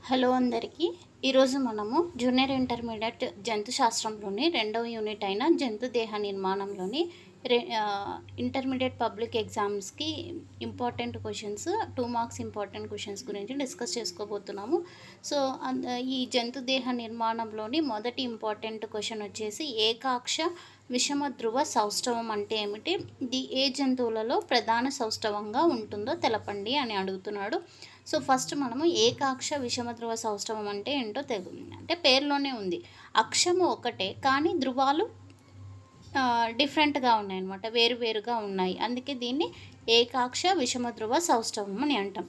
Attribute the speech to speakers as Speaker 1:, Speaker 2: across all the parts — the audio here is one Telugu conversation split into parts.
Speaker 1: హలో అందరికీ. ఈరోజు మనము జూనియర్ ఇంటర్మీడియట్ జంతు శాస్త్రంలోని రెండవ యూనిట్ అయిన జంతు దేహ నిర్మాణంలోని ఇంటర్మీడియట్ పబ్లిక్ ఎగ్జామ్స్కి important questions 2 marks important questions గురించి డిస్కస్ చేసుకోబోతున్నాము. సో ఈ జంతు దేహ నిర్మాణంలోని మొదటి ఇంపార్టెంట్ క్వశ్చన్ వచ్చేసి ఏకాక్ష విషమ ధ్రువ సౌష్ఠవం అంటే ఏమిటి, ఇది ఏ జంతువులలో ప్రధాన సౌష్ఠవంగా ఉంటుందో తెలపండి అని అడుగుతున్నాడు. సో ఫస్ట్ మనము ఏకాక్ష విషమ ధ్రువ సౌష్ఠవం అంటే ఏంటో అంటే పేరులోనే ఉంది. అక్షము ఒకటే కానీ ధ్రువాలు డిఫరెంట్గా ఉన్నాయన్నమాట, వేరువేరుగా ఉన్నాయి. అందుకే దీన్ని ఏకాక్ష విషమ ధ్రువ సౌష్ఠవం అని అంటాం.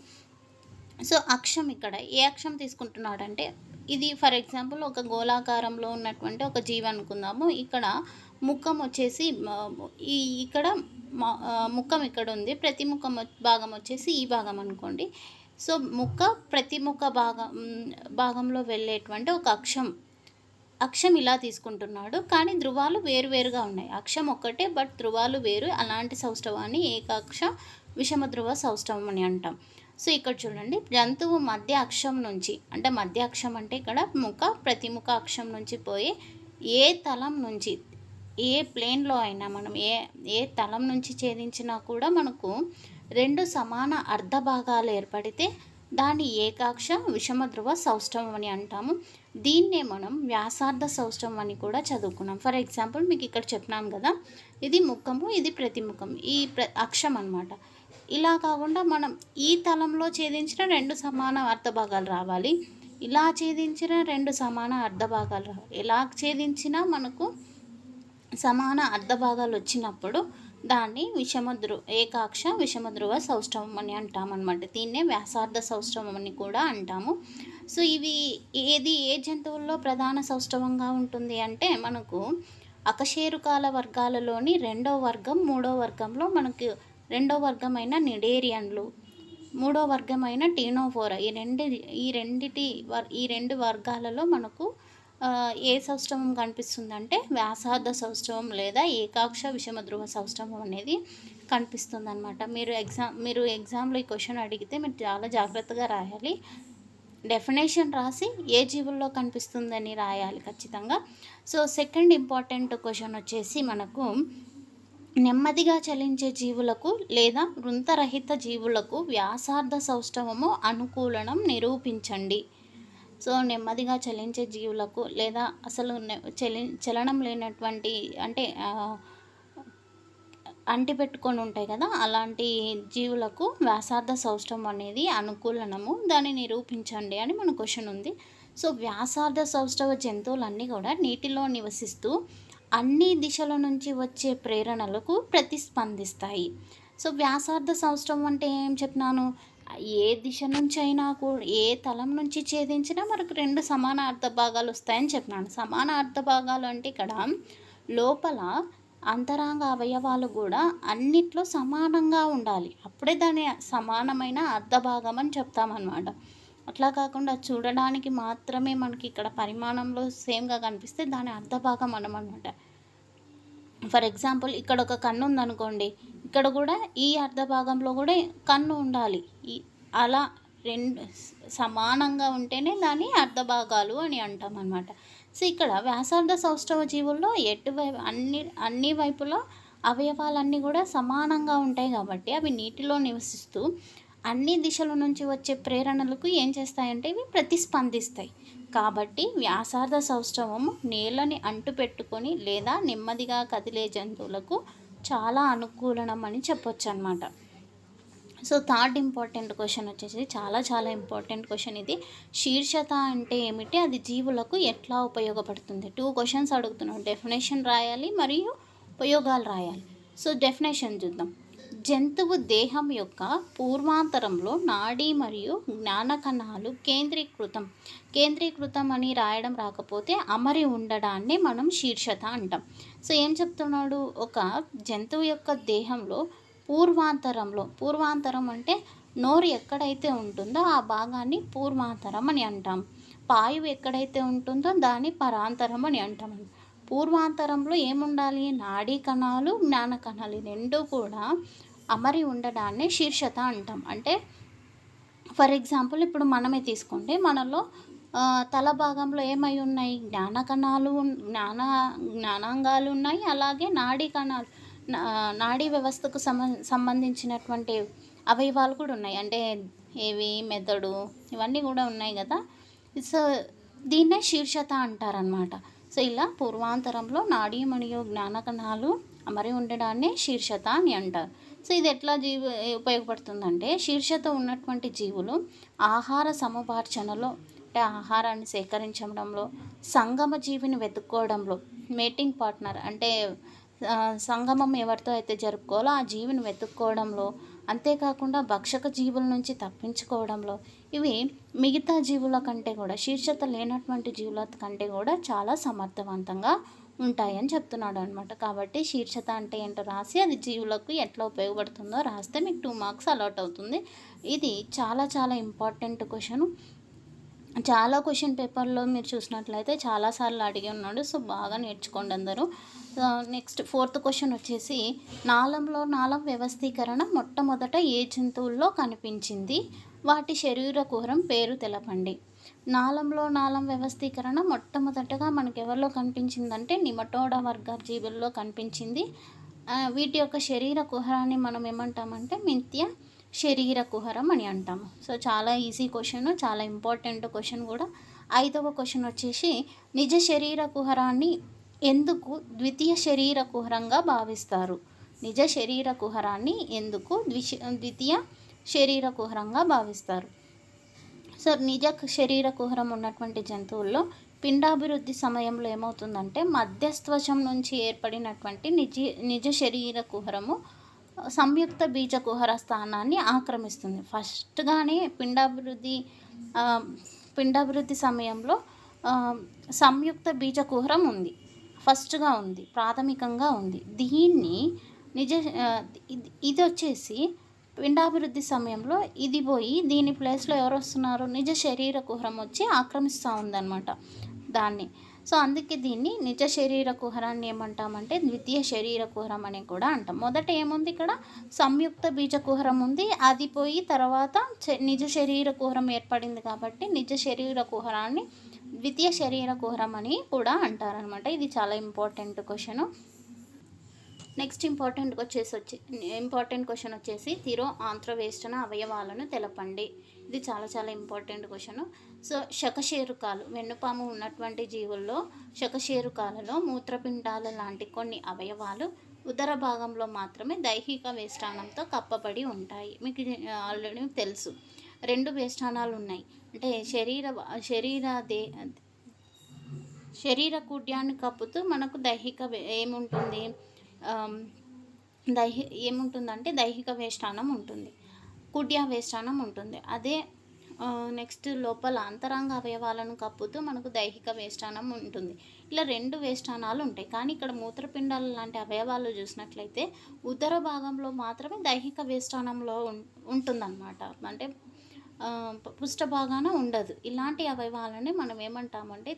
Speaker 1: సో అక్షం ఇక్కడ ఏ అక్షం తీసుకుంటున్నాడంటే, ఇది ఫర్ ఎగ్జాంపుల్ ఒక గోళాకారంలో ఉన్నటువంటి ఒక జీవి అనుకుందాము. ఇక్కడ ముఖం వచ్చేసి ఇక్కడ ముఖం ఇక్కడ ఉంది, ప్రతి ముఖం భాగం వచ్చేసి ఈ భాగం అనుకోండి. సో ప్రతి ముఖ భాగంలో వెళ్ళేటువంటి ఒక అక్షం ఇలా తీసుకుంటున్నాడు, కానీ ధ్రువాలు వేరువేరుగా ఉన్నాయి. అక్షం ఒక్కటే బట్ ధ్రువాలు వేరు. అలాంటి సౌష్ఠవాన్ని ఏకాక్ష విషమ ధ్రువ సౌష్ఠవం అని అంటాం. సో ఇక్కడ చూడండి, జంతువు మధ్య అక్షం నుంచి, అంటే మధ్య అక్షం అంటే ఇక్కడ ప్రతిముఖ అక్షం నుంచి పోయి ఏ తలం నుంచి, ఏ ప్లేన్లో అయినా మనం ఏ తలం నుంచి ఛేదించినా కూడా మనకు రెండు సమాన అర్ధ భాగాలు ఏర్పడితే దాన్ని ఏకాక్ష విషమ ధ్రువ సౌష్ఠవం అని అంటాము. దీన్నే మనం వ్యాసార్థ సౌష్ఠవం అని కూడా చదువుకున్నాం. ఫర్ ఎగ్జాంపుల్ మీకు ఇక్కడ చెప్పినాను కదా, ఇది ముఖము, ఇది ప్రతిముఖం, ఈ అక్షం అన్నమాట. ఇలా కాకుండా మనం ఈ తలంలో ఛేదించిన రెండు సమాన అర్ధ భాగాలు రావాలి, ఇలా ఛేదించిన రెండు సమాన అర్ధ భాగాలు రావాలి. ఎలా ఛేదించినా మనకు సమాన అర్ధ భాగాలు వచ్చినప్పుడు దాన్ని ఏకాక్ష విషమ ధ్రువ సౌష్ఠవం అని అంటామన్నమాట. దీన్నే వ్యాసార్థ సౌష్ఠవం అని కూడా అంటాము. సో ఇవి ఏ జంతువుల్లో ప్రధాన సౌష్ఠవంగా ఉంటుంది అంటే, మనకు అకశేరుకాల వర్గాలలోని రెండో వర్గం, మూడో వర్గంలో మనకు రెండో వర్గమైన నిడేరియన్లు, మూడో వర్గమైన టీనోఫోరా, ఈ రెండు వర్గాలలో మనకు ఏ సౌష్ఠవం కనిపిస్తుందంటే వ్యాసార్థ సౌష్ఠవం లేదా ఏకాక్ష విషమ ధ్రువ సౌష్ఠవం అనేది కనిపిస్తుంది అనమాట. మీరు ఎగ్జామ్లో ఈ క్వశ్చన్ అడిగితే మీరు చాలా జాగ్రత్తగా రాయాలి. డెఫినేషన్ రాసి ఏ జీవుల్లో కనిపిస్తుందని రాయాలి ఖచ్చితంగా. సో సెకండ్ ఇంపార్టెంట్ క్వశ్చన్ వచ్చేసి మనకు నెమ్మదిగా చలించే జీవులకు లేదా వృంతరహిత జీవులకు వ్యాసార్థ సౌష్ఠవము అనుకూలనం నిరూపించండి. సో నెమ్మదిగా చలించే జీవులకు లేదా అసలు చలనం లేనటువంటి, అంటే అంటిపెట్టుకొని ఉంటాయి కదా, అలాంటి జీవులకు వ్యాసార్థ సౌష్ఠవం అనేది అనుకూలనము, దాన్ని నిరూపించండి అని మన క్వశ్చన్ ఉంది. సో వ్యాసార్థ సౌష్ఠవ జంతువులన్నీ కూడా నీటిలో నివసిస్తూ అన్ని దిశల నుంచి వచ్చే ప్రేరణలకు ప్రతిస్పందిస్తాయి. సో వ్యాసార్థ సౌష్ఠవం అంటే ఏం చెప్పినాను, ఏ దిశ నుంచి అయినా కూడా, ఏ తలం నుంచి ఛేదించినా మనకు రెండు సమాన అర్ధ భాగాలు వస్తాయని చెప్పినాను. సమాన అర్ధ భాగాలు అంటే ఇక్కడ లోపల అంతరాంగ అవయవాలు కూడా అన్నిట్లో సమానంగా ఉండాలి, అప్పుడే దాన్ని సమానమైన అర్ధ భాగం అని చెప్తామన్నమాట. అట్లా కాకుండా చూడడానికి మాత్రమే మనకి ఇక్కడ పరిమాణంలో సేమ్గా కనిపిస్తే దాని అర్ధ భాగం అనమాట. ఫర్ ఎగ్జాంపుల్ ఇక్కడ ఒక కన్ను ఉందనుకోండి, ఇక్కడ కూడా ఈ అర్ధ భాగంలో కూడా కన్ను ఉండాలి. అలా రెండు సమానంగా ఉంటేనే దాన్ని అర్ధ భాగాలు అని అంటాం అన్నమాట. సో ఇక్కడ వ్యాసార్థ సౌష్ఠవ జీవుల్లో అన్ని వైపులా అవయవాలన్నీ కూడా సమానంగా ఉంటాయి కాబట్టి అవి నీటిలో నివసిస్తూ అన్ని దిశల నుంచి వచ్చే ప్రేరణలకు ఏం చేస్తాయంటే ఇవి ప్రతిస్పందిస్తాయి. కాబట్టి వ్యాసార్థ సౌష్ఠవము నేలని అంటుపెట్టుకొని లేదా నెమ్మదిగా కదిలే జంతువులకు చాలా అనుకూలనం అని చెప్పొచ్చు అనమాట. సో థర్డ్ ఇంపార్టెంట్ క్వశ్చన్ వచ్చేసి చాలా ఇంపార్టెంట్ క్వశ్చన్ ఇది. శీర్షత అంటే ఏమిటి, అది జీవులకు ఎట్లా ఉపయోగపడుతుంది. 2 క్వశ్చన్స్ అడుగుతున్నాం, డెఫినేషన్ రాయాలి మరియు ఉపయోగాలు రాయాలి. సో డెఫినేషన్ చూద్దాం. జంతువు దేహం యొక్క పూర్వాంతరంలో నాడీ మరియు జ్ఞానకణాలు కేంద్రీకృతం అని రాయడం రాకపోతే అమరి ఉండడాన్ని మనం శీర్షత అంటాం. సో ఏం చెప్తున్నాడు, ఒక జంతువు యొక్క దేహంలో పూర్వాంతరం అంటే నోరు ఎక్కడైతే ఉంటుందో ఆ భాగాన్ని పూర్వాంతరం అని అంటాం. పాయువు ఎక్కడైతే ఉంటుందో దాన్ని పరాంతరం అని అంటాం. పూర్వాంతరంలో ఏముండాలి, నాడీ కణాలు, జ్ఞాన కణాలు, రెండూ కూడా అమరి ఉండడాన్ని శీర్షత అంటాం. అంటే ఫర్ ఎగ్జాంపుల్ ఇప్పుడు మనమే తీసుకోండి. మనలో తల భాగంలో ఏమై ఉన్నాయి? జ్ఞానాంగాలు ఉన్నాయి. అలాగే నాడీ కణాలు, నాడీ వ్యవస్థకు సంబంధించినటువంటి అవయవాలు కూడా ఉన్నాయి. అంటే ఏవి? మెదడు, ఇవన్నీ కూడా ఉన్నాయి కదా! సో, దీన్నే శీర్షత అంటారనమాట. సో, ఇలా పూర్వాంతరంలో నాడీ మరియు జ్ఞాన కణాలు అమరి ఉండడాన్ని శీర్షత అని అంటారు. సో, ఇది ఎట్లా ఉపయోగపడుతుందంటే, శీర్షత ఉన్నటువంటి జీవులు ఆహార సముపార్జనలో, అంటే ఆహారాన్ని సేకరించడంలో, సంగమ జీవిని వెతుక్కోవడంలో, మేటింగ్ పార్ట్నర్ అంటే సంగమం ఎవరితో అయితే జరుపుకోవాలో ఆ జీవిని వెతుక్కోవడంలో, అంతేకాకుండా భక్షక జీవుల నుంచి తప్పించుకోవడంలో, ఇవి మిగతా జీవుల కంటే కూడా, శీర్షత లేనటువంటి జీవుల కంటే కూడా చాలా సమర్థవంతంగా ఉంటాయని చెప్తున్నాడు అనమాట. కాబట్టి శీర్షత అంటే ఏంటో రాసి అది జీవులకు ఎట్లా ఉపయోగపడుతుందో రాస్తే మీకు 2 మార్క్స్ అలాట్ అవుతుంది. ఇది చాలా చాలా ఇంపార్టెంట్ క్వశ్చను. చాలా క్వశ్చన్ పేపర్లో మీరు చూసినట్లయితే చాలాసార్లు అడిగి ఉన్నాడు. సో, బాగా నేర్చుకోండి అందరూ. నెక్స్ట్ 4th క్వశ్చన్ వచ్చేసి, నాళంలో నాళం వ్యవస్థీకరణ మొట్టమొదట ఏ జంతువుల్లో కనిపించింది? వాటి శరీర కుహరం పేరు తెలపండి. నాళంలో నాళం వ్యవస్థీకరణ మొట్టమొదటగా మనకి ఎవరిలో కనిపించిందంటే నిమటోడా వర్గ జీవుల్లో కనిపించింది. వీటి యొక్క శరీర కుహరాన్ని మనం ఏమంటామంటే మిథ్య శరీర కుహరం అని అంటాము. సో, చాలా ఈజీ క్వశ్చన్, చాలా ఇంపార్టెంట్ క్వశ్చన్ కూడా. 5వ క్వశ్చన్ వచ్చేసి, నిజ శరీర కుహరాన్ని ఎందుకు ద్వితీయ శరీర కుహరంగా భావిస్తారు? నిజ శరీర కుహరాన్ని ఎందుకు ద్వితీయ శరీర కుహరంగా భావిస్తారు? సో, నిజ శరీర కుహరం ఉన్నటువంటి జంతువుల్లో పిండాభివృద్ధి సమయంలో ఏమవుతుందంటే, మధ్యస్త్వచం నుంచి ఏర్పడినటువంటి నిజ శరీర కుహరము సంయుక్త బీజ కుహర స్థానాన్ని ఆక్రమిస్తుంది. ఫస్ట్‌గానే పిండాభివృద్ధి సమయంలో సంయుక్త బీజ కుహరం ఉంది. ఫస్ట్‌గా ఉంది, ప్రాథమికంగా ఉంది. దీన్ని ఇది వచ్చేసి పిండాభివృద్ధి సమయంలో ఇది పోయి దీని ప్లేస్లో ఎవరు వస్తున్నారు? నిజ శరీర కుహరం వచ్చి ఆక్రమిస్తూ ఉందన్నమాట దాన్ని. సో, అందుకే దీన్ని నిజ శరీర కుహరాన్ని ఏమంటామంటే ద్వితీయ శరీర కుహరం అని కూడా అంటాం. మొదట ఏముంది ఇక్కడ? సంయుక్త బీజ కుహరం ఉంది. అది పోయి తర్వాత నిజ శరీర కుహరం ఏర్పడింది కాబట్టి నిజ శరీర కుహరాన్ని ద్వితీయ శరీర కుహరం అని కూడా అంటారనమాట. ఇది చాలా important question. Next important question వచ్చేసి తిరో ఆంత్రవేష్టన అవయవాలను తెలపండి. ఇది చాలా చాలా ఇంపార్టెంట్ క్వశ్చను. సో, శకశేరుకాలు, వెన్నుపాము ఉన్నటువంటి జీవుల్లో శకశేరుకాలలో మూత్రపిండాల లాంటి కొన్ని అవయవాలు ఉదర భాగంలో మాత్రమే దైహిక వేష్టానంతో కప్పబడి ఉంటాయి. మీకు ఆల్రెడీ తెలుసు. 2 వేష్టానాలు ఉన్నాయి. అంటే శరీర కుడ్యాన్ని కప్పుతూ మనకు ఏముంటుంది? ఏముంటుందంటే దైహిక వేష్టానం ఉంటుంది, కుడ్య వేష్టానం ఉంటుంది. అదే నెక్స్ట్ లోపల అంతరంగ అవయవాలను కప్పుతూ మనకు దైహిక వేష్టానం ఉంటుంది. ఇలా 2 వేష్టానాలు ఉంటాయి. కానీ ఇక్కడ మూత్రపిండాలు లాంటి అవయవాలు చూసినట్లయితే ఉదర భాగంలో మాత్రమే దైహిక వేష్టానంలో ఉంటుందన్నమాట. అంటే పృష్ఠ భాగాన ఉండదు. ఇలాంటి అవయవాలని మనం ఏమంటామంటే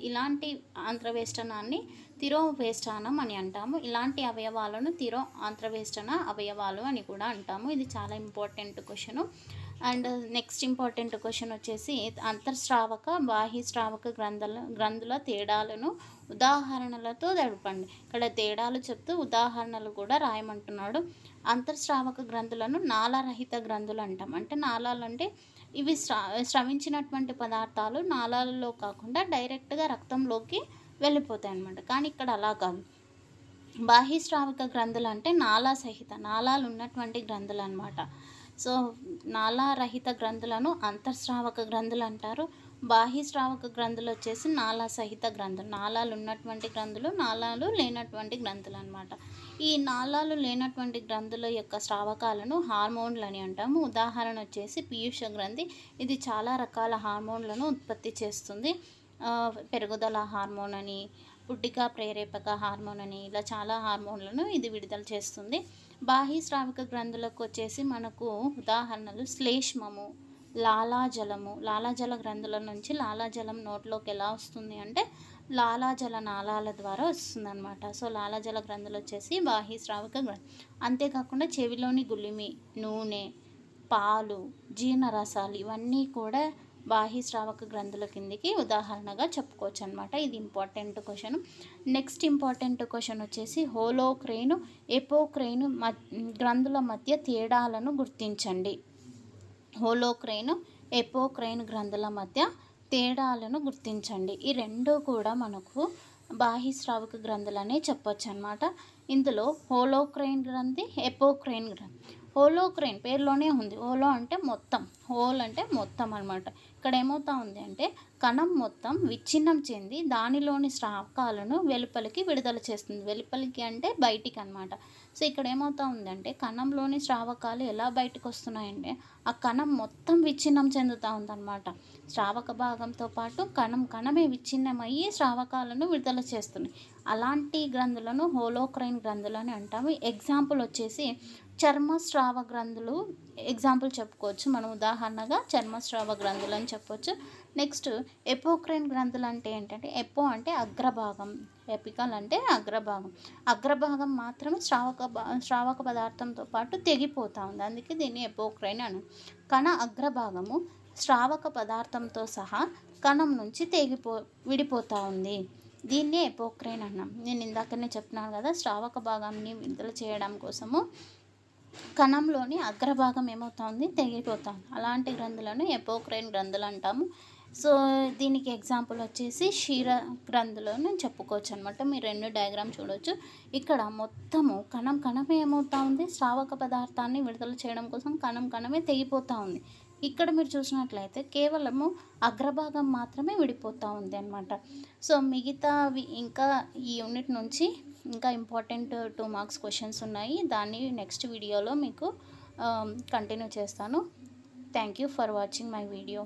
Speaker 1: ఇలాంటి ఆంత్రవేష్టనాన్ని తిరోవేష్టానం అని అంటాము. ఇలాంటి అవయవాలను ఆంత్రవేష్టన అవయవాలు అని కూడా అంటాము. ఇది చాలా important question. And next important question వచ్చేసి అంతర్స్రావక బాహ్యస్రావక గ్రంథుల తేడాలను ఉదాహరణలతో తెలపండి. ఇక్కడ తేడాలు చెప్తూ ఉదాహరణలు కూడా రాయమంటున్నాడు. అంతర్స్రావక గ్రంథులను నాళరహిత గ్రంథులు అంటాం. అంటే నాళాలు అంటే ఇవి స్రవించినటువంటి పదార్థాలు నాళాలలో కాకుండా డైరెక్ట్గా రక్తంలోకి వెళ్ళిపోతాయి అన్నమాట. కానీ ఇక్కడ అలా కాదు. బాహ్యస్రావక గ్రంథులు అంటే నాళాలు ఉన్నటువంటి గ్రంథులు అన్నమాట. సో, నాళారహిత గ్రంథులను అంతర్స్రావక గ్రంథులు అంటారు. బాహ్యస్రావక గ్రంథులు వచ్చేసి నాళాసహిత గ్రంథులు. నాళాలు ఉన్నటువంటి గ్రంథులు, నాళాలు లేనటువంటి గ్రంథులు అన్నమాట. ఈ నాళాలు లేనటువంటి గ్రంథుల యొక్క స్రావకాలను హార్మోన్లు అని అంటాము. ఉదాహరణ వచ్చేసి పీయూష గ్రంథి. ఇది చాలా రకాల హార్మోన్లను ఉత్పత్తి చేస్తుంది. పెరుగుదల హార్మోన్ అని, పుట్టిక ప్రేరేపక హార్మోన్ అని, ఇలా చాలా హార్మోన్లను ఇది విడుదల చేస్తుంది. బాహ్యస్రావిక గ్రంథులకు వచ్చేసి మనకు ఉదాహరణలు శ్లేష్మము, లాలాజల గ్రంథుల నుంచి లాలాజలం నోట్లోకి ఎలా వస్తుంది అంటే లాలాజల నాళాల ద్వారా వస్తుందన్నమాట. సో, లాలాజల గ్రంథులు వచ్చేసి బాహ్యస్రావిక గ్రంథి. అంతేకాకుండా చెవిలోని గుళిమి, నూనె, పాలు, జీర్ణరసాలు ఇవన్నీ కూడా బాహ్యస్రావక గ్రంథుల కిందికి ఉదాహరణగా చెప్పుకోవచ్చు అనమాట. ఇది important question. Next important question వచ్చేసి హోలోక్రేన్, ఎపోక్రేన్ గ్రంథుల మధ్య తేడాలను గుర్తించండి. హోలోక్రేన్, ఎపోక్రేన్ గ్రంథుల మధ్య తేడాలను గుర్తించండి. ఈ రెండు కూడా మనకు బాహ్యస్రావక గ్రంథులనే చెప్పొచ్చు అనమాట. ఇందులో హోలోక్రేన్ గ్రంథి, ఎపోక్రేన్ గ్రంథి. హోలోక్రేన్ పేరులోనే ఉంది. హోలో అంటే మొత్తం, హోల్ అంటే మొత్తం అనమాట. ఇక్కడ ఏమవుతా ఉంది అంటే కణం మొత్తం విచ్ఛిన్నం చెంది దానిలోని స్రావకాలను వెలుపలికి విడుదల చేస్తుంది. వెలుపలికి అంటే బయటికి అనమాట. సో ఇక్కడ ఏమవుతా ఉందంటే కణంలోని స్రావకాలు ఎలా బయటకు వస్తున్నాయంటే ఆ కణం మొత్తం విచ్ఛిన్నం చెందుతూ ఉందన్నమాట. స్రావక భాగంతో పాటు కణమే విచ్ఛిన్నమయ్యి స్రావకాలను విడుదల చేస్తుంది. అలాంటి గ్రంథులను హోలోక్రైన్ గ్రంథులు అని అంటాము. ఎగ్జాంపుల్ వచ్చేసి చర్మస్రావ గ్రంథులు ఎగ్జాంపుల్ చెప్పుకోవచ్చు. మనం ఉదాహరణగా చర్మస్రావ గ్రంథులు అని చెప్పొచ్చు. నెక్స్ట్ ఎపోక్రైన్ గ్రంథులు అంటే ఏంటంటే ఎపో అంటే అగ్రభాగం, ఎపికల్ అంటే అగ్రభాగం మాత్రమే శ్రావక పదార్థంతో పాటు తెగిపోతూ ఉంది. అందుకే దీన్ని ఎపోక్రైన్ అని. కణ అగ్రభాగము శ్రావక పదార్థంతో సహా కణం నుంచి విడిపోతూ ఉంది. దీన్నే ఎపోక్రైన్ అన్నాం. నేను ఇందాకనే చెప్తున్నాను కదా, శ్రావక భాగాన్ని విడుదల చేయడం కోసము కణంలోని అగ్రభాగం ఏమవుతుంది, తెగిపోతుంది. అలాంటి గ్రంథులను ఎపోక్రైన్ గ్రంథులు అంటాము. సో దీనికి ఎగ్జాంపుల్ వచ్చేసి క్షీర గ్రంథులను చెప్పుకోవచ్చు అనమాట. మీరు రెండు డయాగ్రామ్ చూడవచ్చు. ఇక్కడ మొత్తము కణం ఏమవుతా ఉంది, శ్రావక పదార్థాన్ని విడుదల చేయడం కోసం కణమే తెగిపోతూ ఉంది. ఇక్కడ మీరు చూసినట్లయితే కేవలము అగ్రభాగం మాత్రమే విడిపోతూ ఉంది అనమాట. సో మిగతావి ఇంకా ఈ యూనిట్ నుంచి ఇంకా ఇంపార్టెంట్ 2 మార్క్స్ క్వశ్చన్స్ ఉన్నాయి. దాన్ని నెక్స్ట్ వీడియోలో మీకు కంటిన్యూ చేస్తాను. Thank you for watching my video.